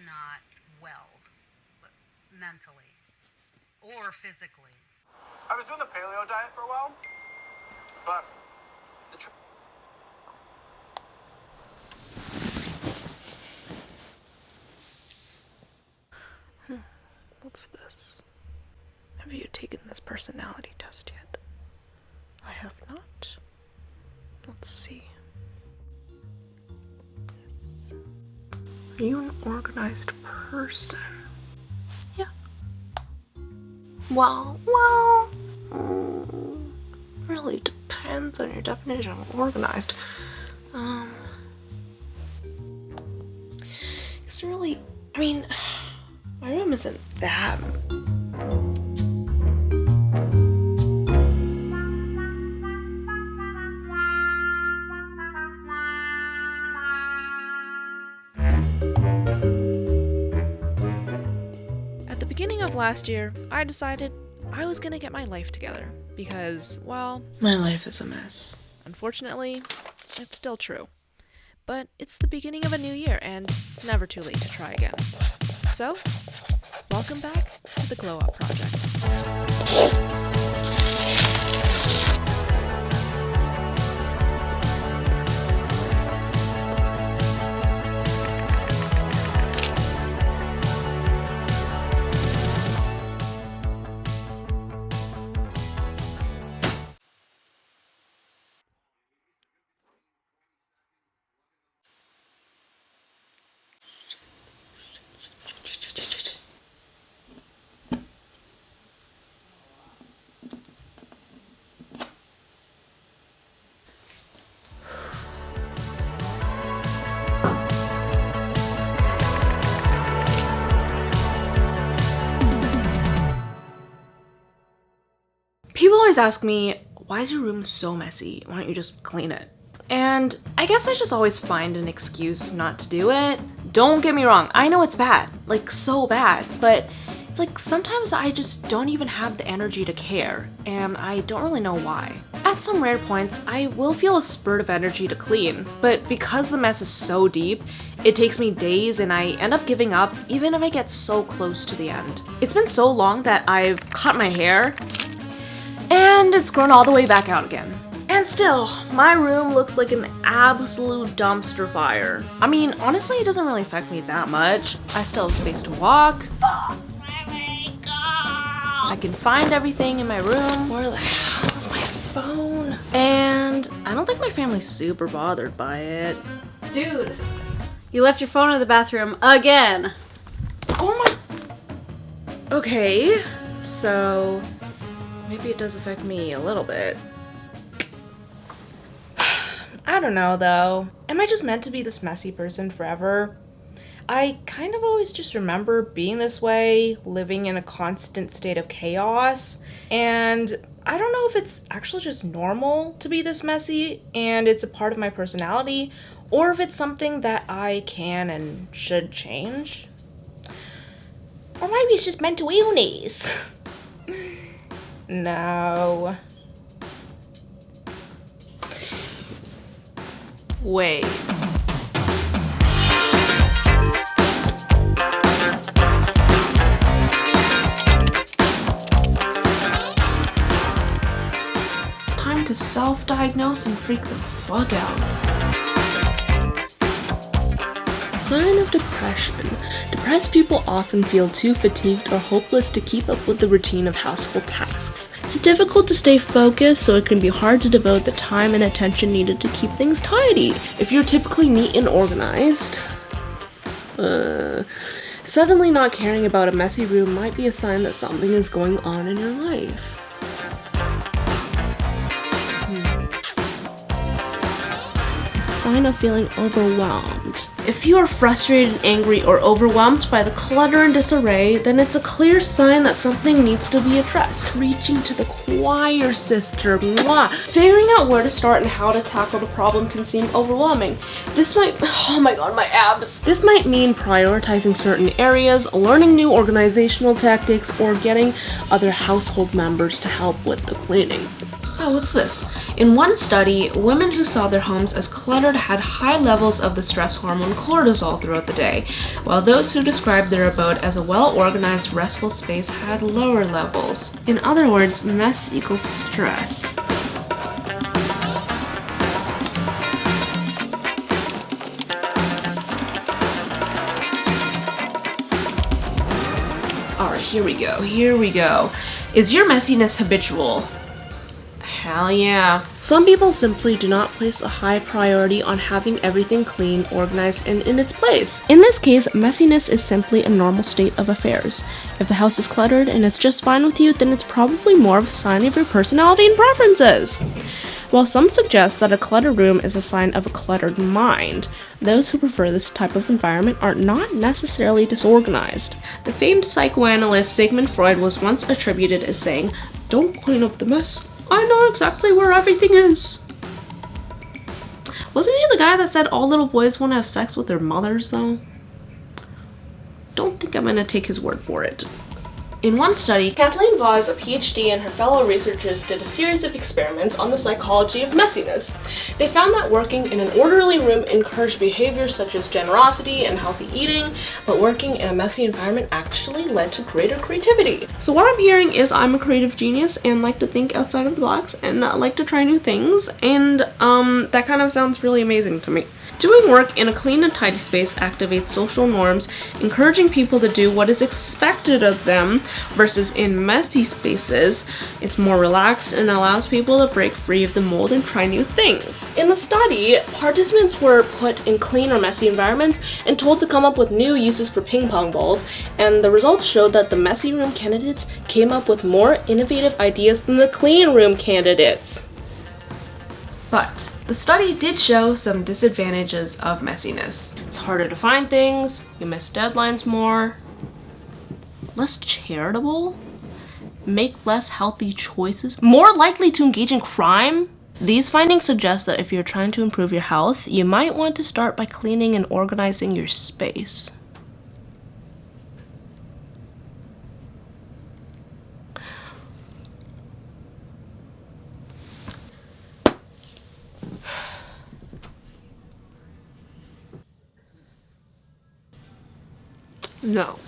not well, mentally or physically. I was doing the paleo diet for a while, but What's this? Have you taken this personality test yet? I have not. Let's see. Are you an organized person? Yeah. Well, really depends on your definition of organized. It's really, I mean, my room isn't that. At the beginning of last year, I decided I was gonna get my life together because, well, my life is a mess. Unfortunately, it's still true. But it's the beginning of a new year, and it's never too late to try again. So, welcome back to the Glow Up Project. People always ask me, why is your room so messy? Why don't you just clean it? And I guess I just always find an excuse not to do it. Don't get me wrong, I know it's bad, like so bad, but it's like sometimes I just don't even have the energy to care, and I don't really know why. At some rare points, I will feel a spurt of energy to clean, but because the mess is so deep, it takes me days and I end up giving up even if I get so close to the end. It's been so long that I've cut my hair, and it's grown all the way back out again. And still, my room looks like an absolute dumpster fire. I mean, honestly, it doesn't really affect me that much. I still have space to walk. I can find everything in my room. Where the hell is my phone? And I don't think my family's super bothered by it. Dude, you left your phone in the bathroom again. Oh my... Okay, so maybe it does affect me a little bit. I don't know though. Am I just meant to be this messy person forever? I kind of always just remember being this way, living in a constant state of chaos, and I don't know if it's actually just normal to be this messy and it's a part of my personality, or if it's something that I can and should change. Or maybe it's just mental illness. No. Wait. Time to self-diagnose and freak the fuck out. Sign of depression. Depressed people often feel too fatigued or hopeless to keep up with the routine of household tasks. It's difficult to stay focused, so it can be hard to devote the time and attention needed to keep things tidy. If you're typically neat and organized, suddenly not caring about a messy room might be a sign that something is going on in your life. Sign of feeling overwhelmed. If you are frustrated, angry, or overwhelmed by the clutter and disarray, then it's a clear sign that something needs to be addressed. Reaching to the choir, sister. Mwah. Figuring out where to start and how to tackle the problem can seem overwhelming. This might, oh my god, my abs. This might mean prioritizing certain areas, learning new organizational tactics, or getting other household members to help with the cleaning. Oh, what's this? In one study, women who saw their homes as cluttered had high levels of the stress hormone cortisol throughout the day, while those who described their abode as a well-organized, restful space had lower levels. In other words, mess equals stress. Alright, here we go. Is your messiness habitual? Hell yeah. Some people simply do not place a high priority on having everything clean, organized, and in its place. In this case, messiness is simply a normal state of affairs. If the house is cluttered and it's just fine with you, then it's probably more of a sign of your personality and preferences. While some suggest that a cluttered room is a sign of a cluttered mind, those who prefer this type of environment are not necessarily disorganized. The famed psychoanalyst Sigmund Freud was once attributed as saying, "Don't clean up the mess. I know exactly where everything is." Wasn't he the guy that said all little boys want to have sex with their mothers, though? Don't think I'm gonna take his word for it. In one study, Kathleen Voss, a PhD, and her fellow researchers did a series of experiments on the psychology of messiness. They found that working in an orderly room encouraged behaviors such as generosity and healthy eating, but working in a messy environment actually led to greater creativity. So what I'm hearing is I'm a creative genius and like to think outside of the box and like to try new things, and that kind of sounds really amazing to me. Doing work in a clean and tidy space activates social norms, encouraging people to do what is expected of them, versus in messy spaces, it's more relaxed and allows people to break free of the mold and try new things. In the study, participants were put in clean or messy environments and told to come up with new uses for ping pong balls, and the results showed that the messy room candidates came up with more innovative ideas than the clean room candidates. But the study did show some disadvantages of messiness. It's harder to find things, you miss deadlines more, less charitable, make less healthy choices, more likely to engage in crime. These findings suggest that if you're trying to improve your health, you might want to start by cleaning and organizing your space. No.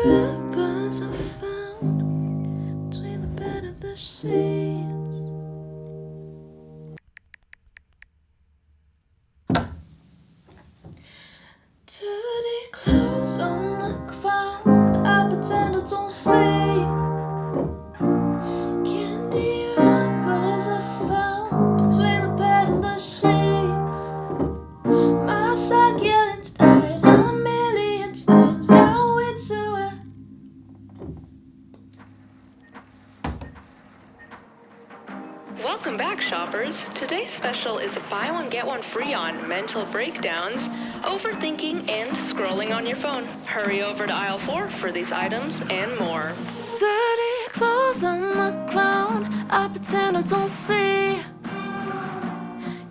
Wrappers are found between the bed and the sheets. Dirty clothes on the ground, I pretend I don't see. Candy wrappers are found between the bed and the sheets. My succulents died a million times. Now it's a Welcome back, shoppers. Today's special is a buy one get one free on mental breakdowns, overthinking, and scrolling on your phone. Hurry over to aisle 4 for these items and more. Dirty clothes on the ground, I pretend I don't see.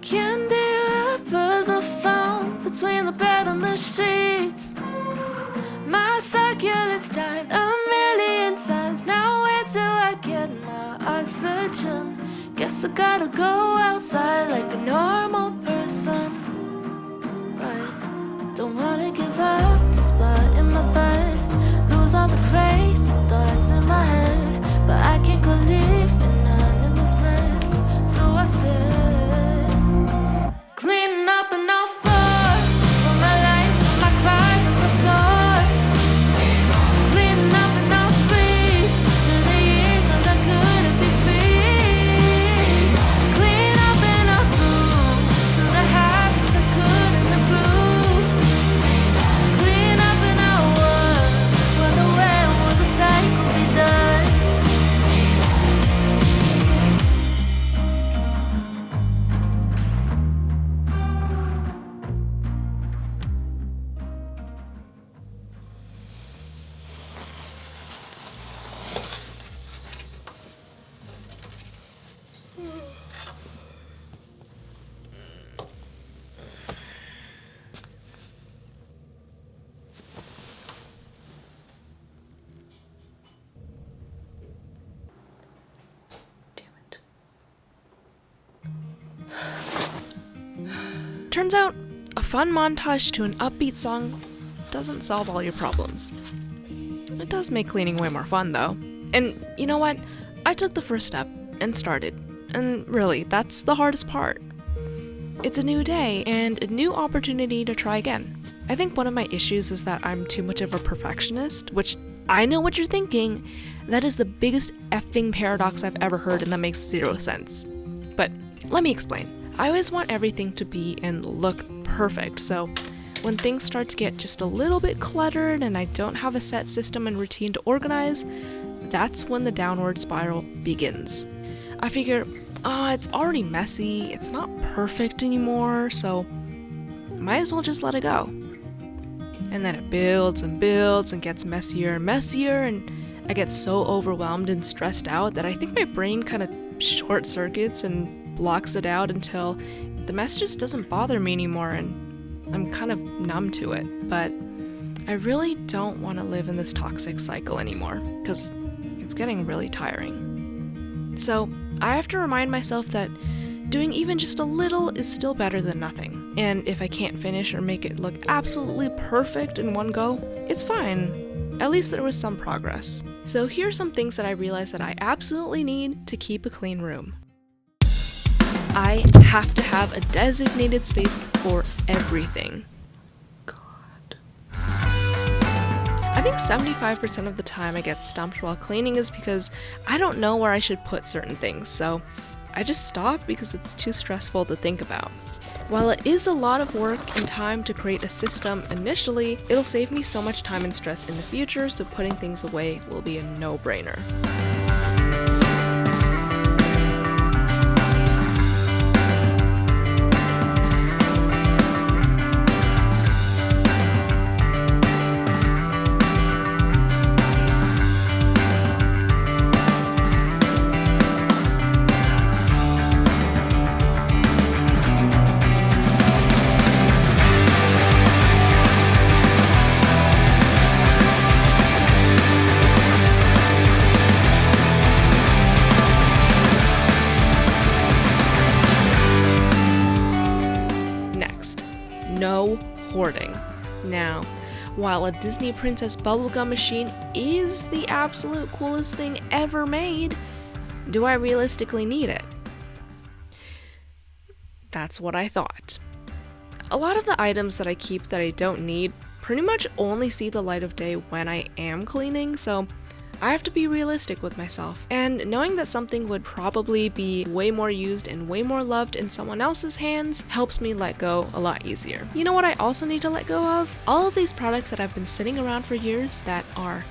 Candy wrappers are found between the bed and the sheets. My succulents died a million times. Now where do I get my oxygen? Guess I gotta go outside like a normal person. Right, don't wanna give up the spot in my bed, lose all the crazy thoughts in my head. enough for my life, for my cries on the floor. Cleaning up and not free. Through the years, all I couldn't be free. Clean up and not true to the habits I couldn't improve. Clean up and I wonder when will the cycle be done? Turns out, a fun montage to an upbeat song doesn't solve all your problems. It does make cleaning way more fun though. And you know what? I took the first step and started. And really, that's the hardest part. It's a new day and a new opportunity to try again. I think one of my issues is that I'm too much of a perfectionist, which I know what you're thinking. That is the biggest effing paradox I've ever heard, and that makes zero sense. But let me explain. I always want everything to be and look perfect, so when things start to get just a little bit cluttered and I don't have a set system and routine to organize, that's when the downward spiral begins. I figure, it's already messy, it's not perfect anymore, so might as well just let it go. And then it builds and builds and gets messier and messier, and I get so overwhelmed and stressed out that I think my brain kind of short circuits and blocks it out until the mess just doesn't bother me anymore and I'm kind of numb to it. But I really don't want to live in this toxic cycle anymore because it's getting really tiring. So I have to remind myself that doing even just a little is still better than nothing. And if I can't finish or make it look absolutely perfect in one go, it's fine. At least there was some progress. So here are some things that I realized that I absolutely need to keep a clean room. I have to have a designated space for everything. God. I think 75% of the time I get stumped while cleaning is because I don't know where I should put certain things, so I just stop because it's too stressful to think about. While it is a lot of work and time to create a system initially, it'll save me so much time and stress in the future, so putting things away will be a no-brainer. No hoarding. Now, while a Disney Princess bubblegum machine is the absolute coolest thing ever made, do I realistically need it? That's what I thought. A lot of the items that I keep that I don't need pretty much only see the light of day when I am cleaning, so I have to be realistic with myself. And knowing that something would probably be way more used and way more loved in someone else's hands helps me let go a lot easier. You know what I also need to let go of? All of these products that have been sitting around for years that are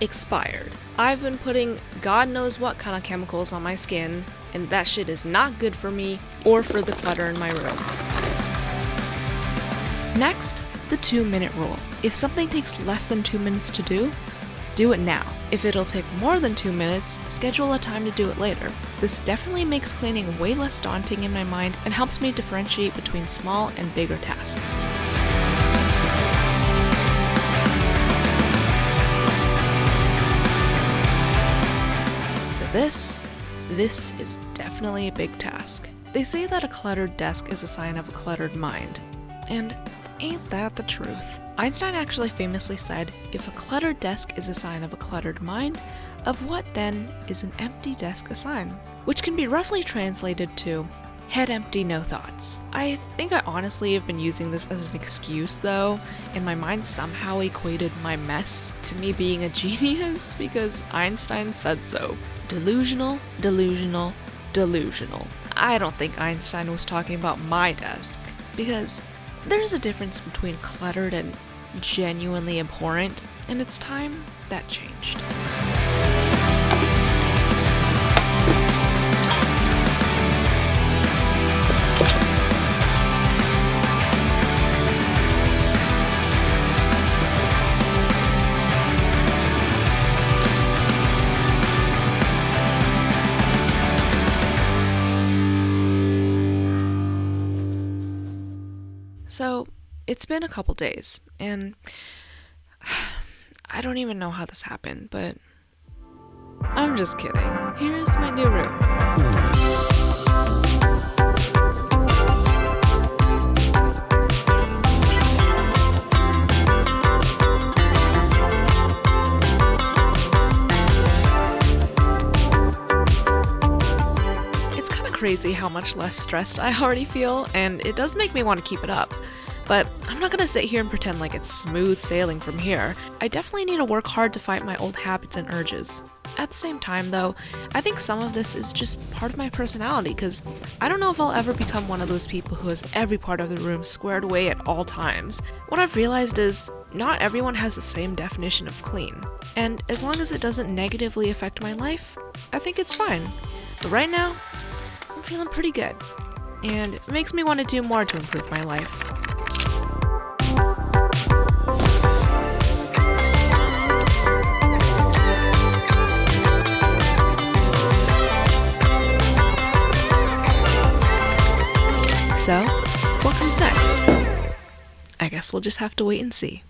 expired. I've been putting God knows what kind of chemicals on my skin, and that shit is not good for me or for the clutter in my room. Next, the 2-minute rule. If something takes less than 2 minutes to do it now. If it'll take more than 2 minutes, schedule a time to do it later. This definitely makes cleaning way less daunting in my mind and helps me differentiate between small and bigger tasks. For this is definitely a big task. They say that a cluttered desk is a sign of a cluttered mind. And ain't that the truth? Einstein actually famously said, if a cluttered desk is a sign of a cluttered mind, of what then is an empty desk a sign? Which can be roughly translated to, Head empty, no thoughts. I think I honestly have been using this as an excuse though, and my mind somehow equated my mess to me being a genius because Einstein said so. Delusional, delusional, delusional. I don't think Einstein was talking about my desk, because there's a difference between cluttered and genuinely abhorrent, and it's time that changed. So, it's been a couple days, and I don't even know how this happened, but I'm just kidding. Here's my new room. It's kind of crazy how much less stressed I already feel, and it does make me want to keep it up. But I'm not gonna sit here and pretend like it's smooth sailing from here. I definitely need to work hard to fight my old habits and urges. At the same time though, I think some of this is just part of my personality, because I don't know if I'll ever become one of those people who has every part of the room squared away at all times. What I've realized is, not everyone has the same definition of clean. And as long as it doesn't negatively affect my life, I think it's fine. But right now, I'm feeling pretty good. And it makes me want to do more to improve my life. So, what comes next? I guess we'll just have to wait and see.